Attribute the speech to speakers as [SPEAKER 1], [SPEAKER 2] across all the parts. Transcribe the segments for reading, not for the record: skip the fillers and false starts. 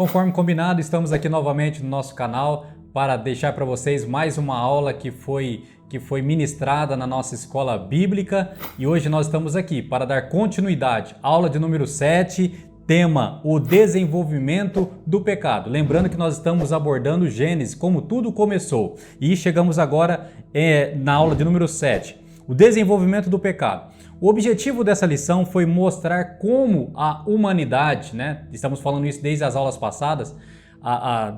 [SPEAKER 1] Conforme combinado, estamos aqui novamente no nosso canal para deixar para vocês mais uma aula que foi ministrada na nossa escola bíblica, e hoje nós estamos aqui para dar continuidade. Aula de número 7, tema: o desenvolvimento do pecado. Lembrando que nós estamos abordando Gênesis, como tudo começou, e chegamos agora na aula de número 7, o desenvolvimento do pecado. O objetivo dessa lição foi mostrar como a humanidade, estamos falando isso desde as aulas passadas,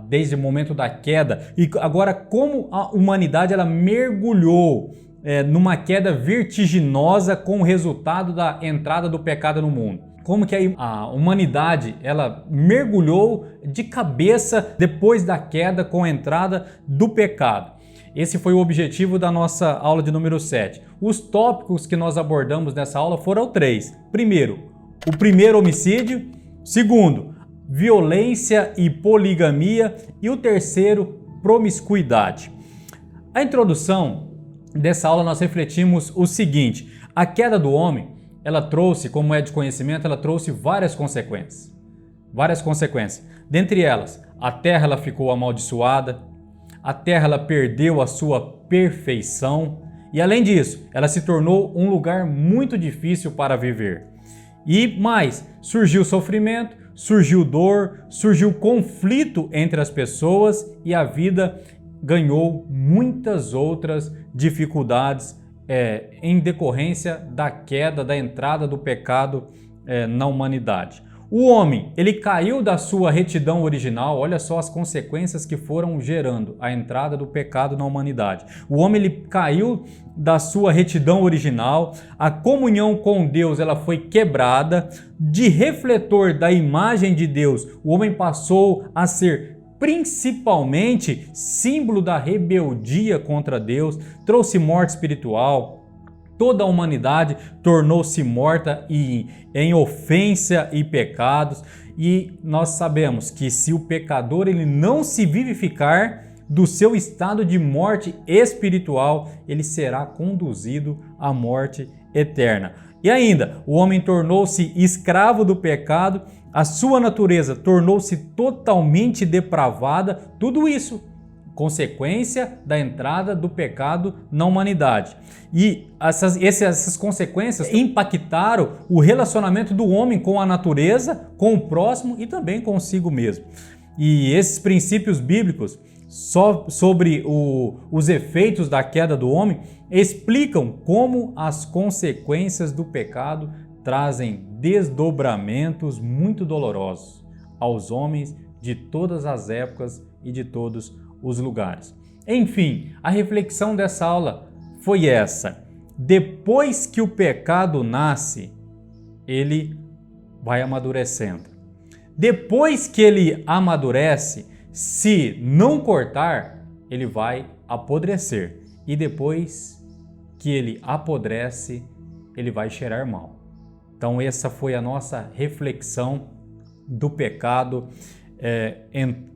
[SPEAKER 1] desde o momento da queda, e agora como a humanidade ela mergulhou numa queda vertiginosa com o resultado da entrada do pecado no mundo. Como que a humanidade ela mergulhou de cabeça depois da queda com a entrada do pecado. Esse foi o objetivo da nossa aula de número 7. Os tópicos que nós abordamos nessa aula foram 3. Primeiro, o primeiro homicídio. Segundo, violência e poligamia. E o terceiro, promiscuidade. A introdução dessa aula nós refletimos o seguinte: a queda do homem, ela trouxe, como é de conhecimento, ela trouxe várias consequências. Várias consequências. Dentre elas, a terra ela ficou amaldiçoada. A terra ela perdeu a sua perfeição e, além disso, ela se tornou um lugar muito difícil para viver. E mais, surgiu sofrimento, surgiu dor, surgiu conflito entre as pessoas e a vida ganhou muitas outras dificuldades em decorrência da queda, da entrada do pecado na humanidade. O homem, ele caiu da sua retidão original. Olha só as consequências que foram gerando a entrada do pecado na humanidade. O homem, ele caiu da sua retidão original, a comunhão com Deus ela foi quebrada, de refletor da imagem de Deus, o homem passou a ser principalmente símbolo da rebeldia contra Deus, trouxe morte espiritual. Toda a humanidade tornou-se morta em ofensa e pecados, e nós sabemos que se o pecador ele não se vivificar do seu estado de morte espiritual, ele será conduzido à morte eterna. E ainda, o homem tornou-se escravo do pecado, a sua natureza tornou-se totalmente depravada, tudo isso consequência da entrada do pecado na humanidade. E essas consequências impactaram o relacionamento do homem com a natureza, com o próximo e também consigo mesmo. E esses princípios bíblicos sobre os efeitos da queda do homem explicam como as consequências do pecado trazem desdobramentos muito dolorosos aos homens de todas as épocas e de todos os lugares. Enfim, a reflexão dessa aula foi essa: depois que o pecado nasce, ele vai amadurecendo. Depois que ele amadurece, se não cortar, ele vai apodrecer. E depois que ele apodrece, ele vai cheirar mal. Então essa foi a nossa reflexão do pecado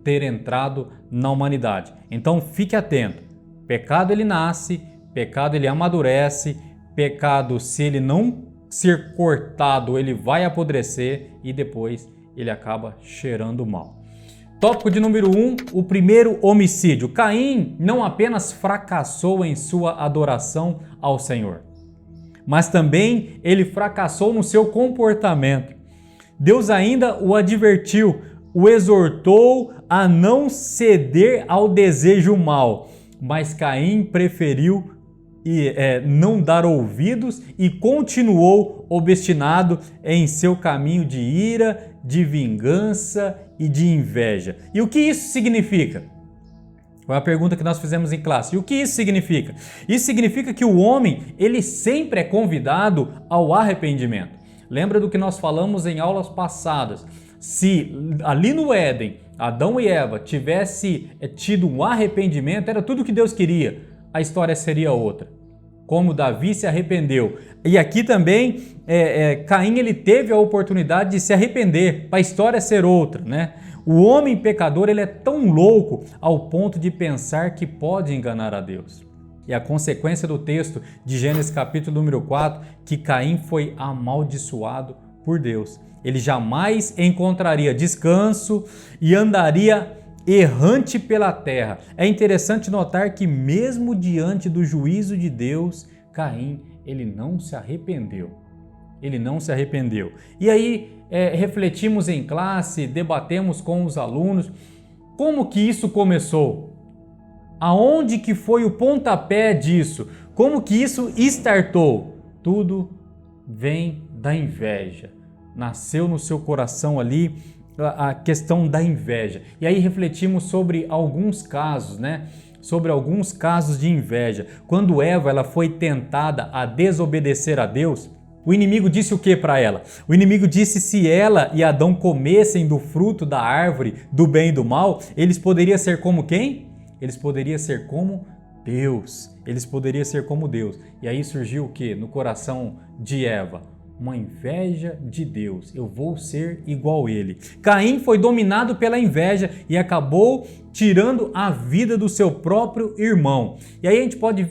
[SPEAKER 1] ter entrado na humanidade. Então fique atento: pecado ele nasce, pecado ele amadurece, pecado, se ele não ser cortado, ele vai apodrecer e depois ele acaba cheirando mal. Tópico de número 1, o primeiro homicídio. Caim não apenas fracassou em sua adoração ao Senhor, mas também ele fracassou no seu comportamento. Deus ainda o advertiu, o exortou a não ceder ao desejo mau, mas Caim preferiu não dar ouvidos e continuou obstinado em seu caminho de ira, de vingança e de inveja. E o que isso significa? Foi a pergunta que nós fizemos em classe. E o que isso significa? Isso significa que o homem, ele sempre é convidado ao arrependimento. Lembra do que nós falamos em aulas passadas? Se ali no Éden, Adão e Eva tivessem tido um arrependimento, era tudo o que Deus queria, a história seria outra. Como Davi se arrependeu. E aqui também, Caim ele teve a oportunidade de se arrepender, para a história ser outra, O homem pecador ele é tão louco ao ponto de pensar que pode enganar a Deus. E a consequência do texto de Gênesis capítulo número 4, que Caim foi amaldiçoado por Deus. Ele jamais encontraria descanso e andaria errante pela terra. É interessante notar que mesmo diante do juízo de Deus, Caim, ele não se arrependeu. Ele não se arrependeu. E aí refletimos em classe, debatemos com os alunos, como que isso começou? Aonde que foi o pontapé disso? Como que isso startou? Tudo vem da inveja. Nasceu no seu coração ali a questão da inveja. E aí refletimos sobre alguns casos, né? Sobre alguns casos de inveja. Quando Eva foi tentada a desobedecer a Deus, o inimigo disse o que para ela? O inimigo disse se ela e Adão comessem do fruto da árvore do bem e do mal, eles poderiam ser como quem? Eles poderiam ser como Deus. Eles poderiam ser como Deus. E aí surgiu o que? No coração de Eva? Uma inveja de Deus. Eu vou ser igual a ele. Caim foi dominado pela inveja e acabou tirando a vida do seu próprio irmão. E aí a gente pode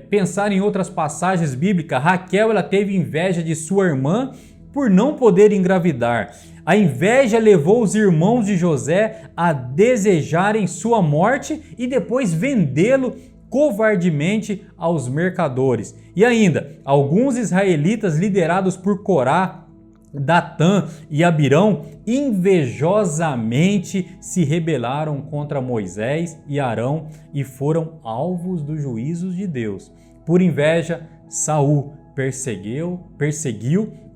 [SPEAKER 1] pensar em outras passagens bíblicas. Raquel, ela teve inveja de sua irmã por não poder engravidar. A inveja levou os irmãos de José a desejarem sua morte e depois vendê-lo covardemente aos mercadores. E ainda, alguns israelitas liderados por Corá, Datã e Abirão invejosamente se rebelaram contra Moisés e Arão e foram alvos dos juízos de Deus. Por inveja, Saul perseguiu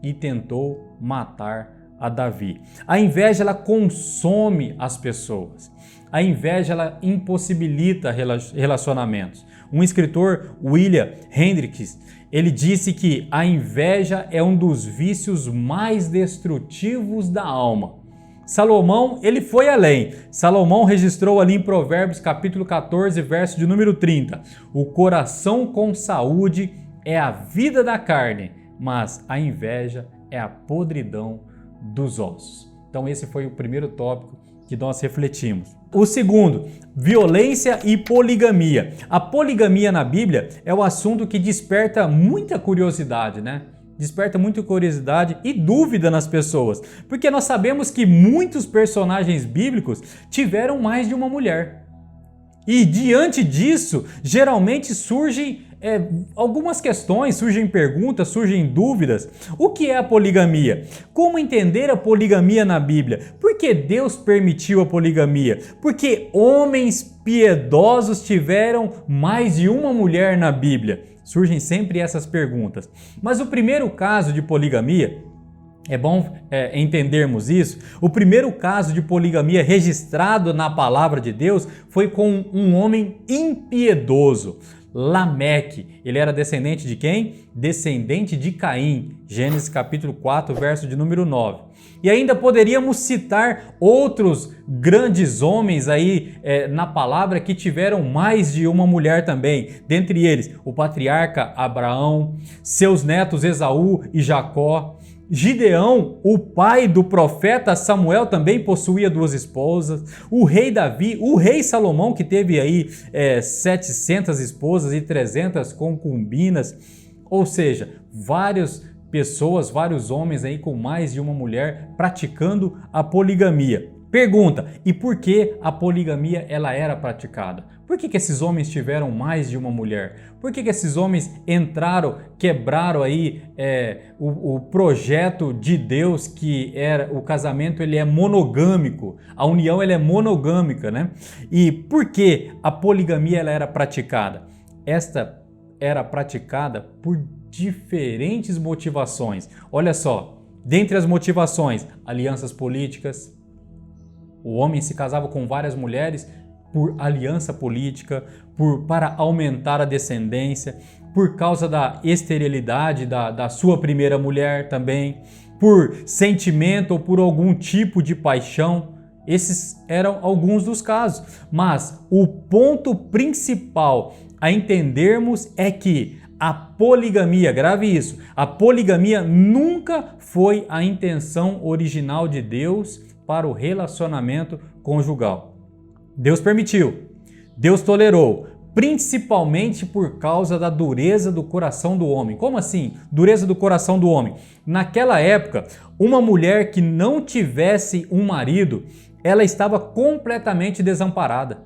[SPEAKER 1] e tentou matar a Davi. A inveja, ela consome as pessoas. A inveja, ela impossibilita relacionamentos. Um escritor, William Hendricks, ele disse que a inveja é um dos vícios mais destrutivos da alma. Salomão, ele foi além. Salomão registrou ali em Provérbios capítulo 14, verso de número 30. O coração com saúde é a vida da carne, mas a inveja é a podridão dos ossos. Então esse foi o primeiro tópico que nós refletimos. O segundo, violência e poligamia. A poligamia na Bíblia é o assunto que desperta muita curiosidade, né? Desperta muita curiosidade e dúvida nas pessoas, porque nós sabemos que muitos personagens bíblicos tiveram mais de uma mulher. E diante disso, geralmente surgem algumas questões, surgem perguntas, surgem dúvidas. O que é a poligamia? Como entender a poligamia na Bíblia? Por que Deus permitiu a poligamia? Porque homens piedosos tiveram mais de uma mulher na Bíblia? Surgem sempre essas perguntas. Mas o primeiro caso de poligamia, é bom entendermos isso. O primeiro caso de poligamia registrado na palavra de Deus foi com um homem impiedoso, Lameque. Ele era descendente de quem? Descendente de Caim. Gênesis capítulo 4, verso de número 9. E ainda poderíamos citar outros grandes homens aí na palavra que tiveram mais de uma mulher também. Dentre eles, o patriarca Abraão, seus netos Esaú e Jacó. Gideão, o pai do profeta Samuel, também possuía duas esposas. O rei Davi, o rei Salomão, que teve aí 700 esposas e 300 concubinas. Ou seja, várias pessoas, vários homens aí com mais de uma mulher praticando a poligamia. Pergunta, e por que a poligamia ela era praticada? Por que esses homens tiveram mais de uma mulher? Por que esses homens quebraram aí o projeto de Deus, que era o casamento, ele é monogâmico, a união ela é monogâmica, né? E por que a poligamia ela era praticada? Esta era praticada por diferentes motivações. Olha só, dentre as motivações, alianças políticas. O homem se casava com várias mulheres por aliança política, para aumentar a descendência, por causa da esterilidade da sua primeira mulher também, por sentimento ou por algum tipo de paixão. Esses eram alguns dos casos. Mas o ponto principal a entendermos é que a poligamia, grave isso, a poligamia nunca foi a intenção original de Deus para o relacionamento conjugal. Deus permitiu, Deus tolerou, principalmente por causa da dureza do coração do homem. Como assim? Dureza do coração do homem. Naquela época, uma mulher que não tivesse um marido, ela estava completamente desamparada.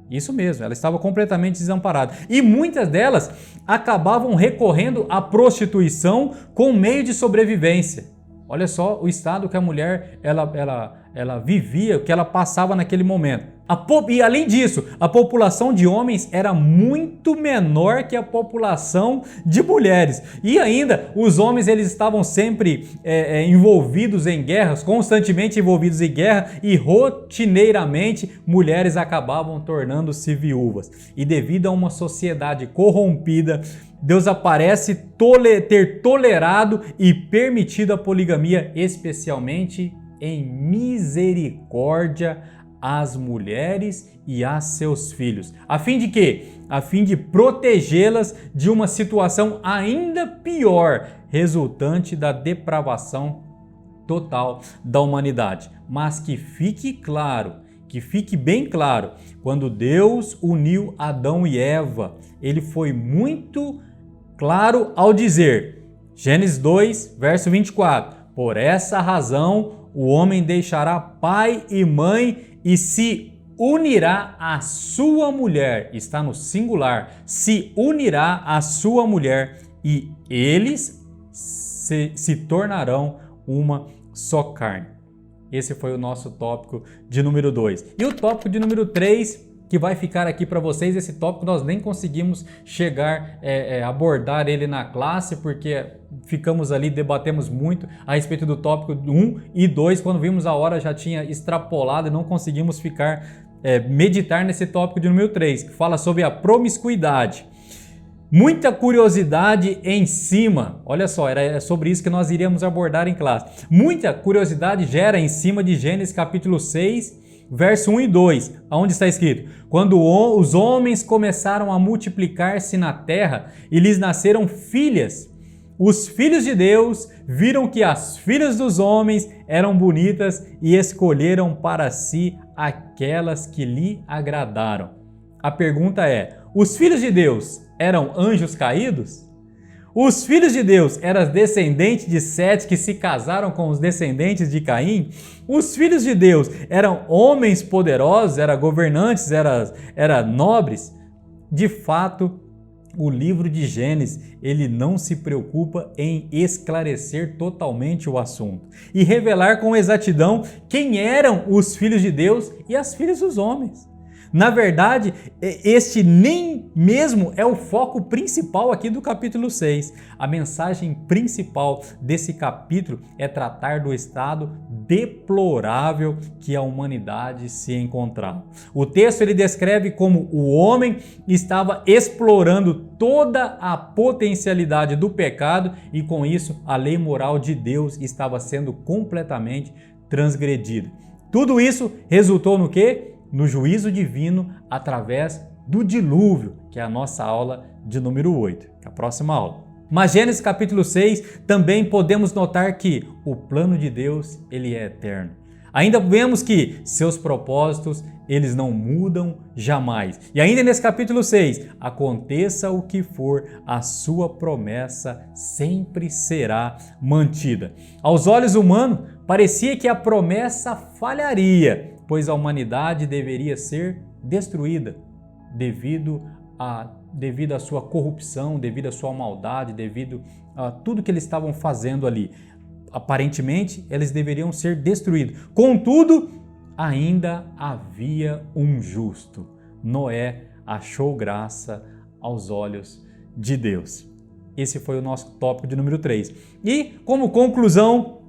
[SPEAKER 1] Isso mesmo, ela estava completamente desamparada. E muitas delas acabavam recorrendo à prostituição como meio de sobrevivência. Olha só o estado que a mulher ela vivia, o que ela passava naquele momento. E além disso, a população de homens era muito menor que a população de mulheres. E ainda, os homens eles estavam sempre envolvidos em guerras, constantemente envolvidos em guerra, e rotineiramente mulheres acabavam tornando-se viúvas. E devido a uma sociedade corrompida, Deus parece ter tolerado e permitido a poligamia, especialmente em misericórdia às mulheres e a seus filhos. A fim de quê? A fim de protegê-las de uma situação ainda pior, resultante da depravação total da humanidade. Mas que fique claro, que fique bem claro, quando Deus uniu Adão e Eva, ele foi muito claro ao dizer, Gênesis 2, verso 24, por essa razão o homem deixará pai e mãe e se unirá à sua mulher, está no singular, se unirá à sua mulher e eles se tornarão uma só carne. Esse foi o nosso tópico de número 2. E o tópico de número 3, que vai ficar aqui para vocês, esse tópico nós nem conseguimos chegar a abordar ele na classe, porque ficamos ali, debatemos muito a respeito do tópico 1 e 2, quando vimos a hora já tinha extrapolado e não conseguimos meditar nesse tópico de número 3, que fala sobre a promiscuidade. Muita curiosidade em cima, olha só, era sobre isso que nós iríamos abordar em classe. Muita curiosidade gera em cima de Gênesis capítulo 6, verso 1 e 2, onde está escrito, quando os homens começaram a multiplicar-se na terra e lhes nasceram filhas, os filhos de Deus viram que as filhas dos homens eram bonitas e escolheram para si aquelas que lhe agradaram. A pergunta é, os filhos de Deus eram anjos caídos? Os filhos de Deus eram descendentes de Sete que se casaram com os descendentes de Caim? Os filhos de Deus eram homens poderosos, eram governantes, eram nobres? De fato, o livro de Gênesis, ele não se preocupa em esclarecer totalmente o assunto e revelar com exatidão quem eram os filhos de Deus e as filhas dos homens. Na verdade, este nem mesmo é o foco principal aqui do capítulo 6. A mensagem principal desse capítulo é tratar do estado deplorável que a humanidade se encontrava. O texto ele descreve como o homem estava explorando toda a potencialidade do pecado e com isso a lei moral de Deus estava sendo completamente transgredida. Tudo isso resultou no quê? No juízo divino através do dilúvio, que é a nossa aula de número 8, que é a próxima aula. Mas Gênesis capítulo 6 também podemos notar que o plano de Deus ele é eterno. Ainda vemos que seus propósitos eles não mudam jamais. E ainda nesse capítulo 6, aconteça o que for, a sua promessa sempre será mantida. Aos olhos humanos, parecia que a promessa falharia, pois a humanidade deveria ser destruída devido à sua corrupção, devido à sua maldade, devido a tudo que eles estavam fazendo ali. Aparentemente, eles deveriam ser destruídos. Contudo, ainda havia um justo. Noé achou graça aos olhos de Deus. Esse foi o nosso tópico de número 3. E, como conclusão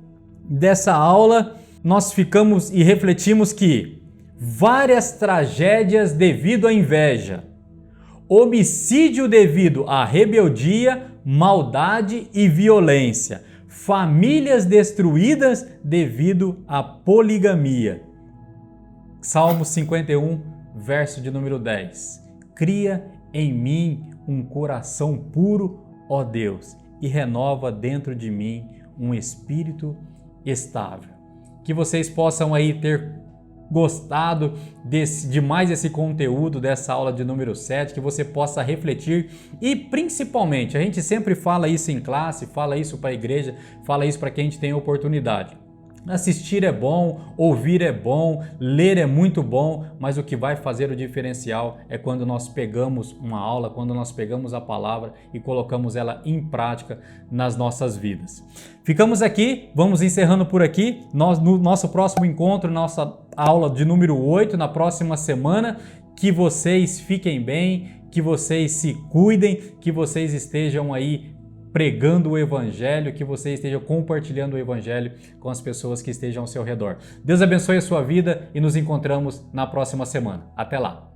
[SPEAKER 1] dessa aula, nós ficamos e refletimos que várias tragédias devido à inveja, homicídio devido à rebeldia, maldade e violência, famílias destruídas devido à poligamia. Salmo 51, verso de número 10. Cria em mim um coração puro, ó Deus, e renova dentro de mim um espírito estável. Que vocês possam aí ter gostado demais desse conteúdo, dessa aula de número 7, que você possa refletir e principalmente, a gente sempre fala isso em classe, fala isso para a igreja, fala isso para quem a gente tem oportunidade. Assistir é bom, ouvir é bom, ler é muito bom, mas o que vai fazer o diferencial é quando nós pegamos uma aula, quando nós pegamos a palavra e colocamos ela em prática nas nossas vidas. Ficamos aqui, vamos encerrando por aqui. No nosso próximo encontro, nossa aula de número 8, na próxima semana. Que vocês fiquem bem, que vocês se cuidem, que vocês estejam aí pregando o Evangelho, que você esteja compartilhando o Evangelho com as pessoas que estejam ao seu redor. Deus abençoe a sua vida e nos encontramos na próxima semana. Até lá!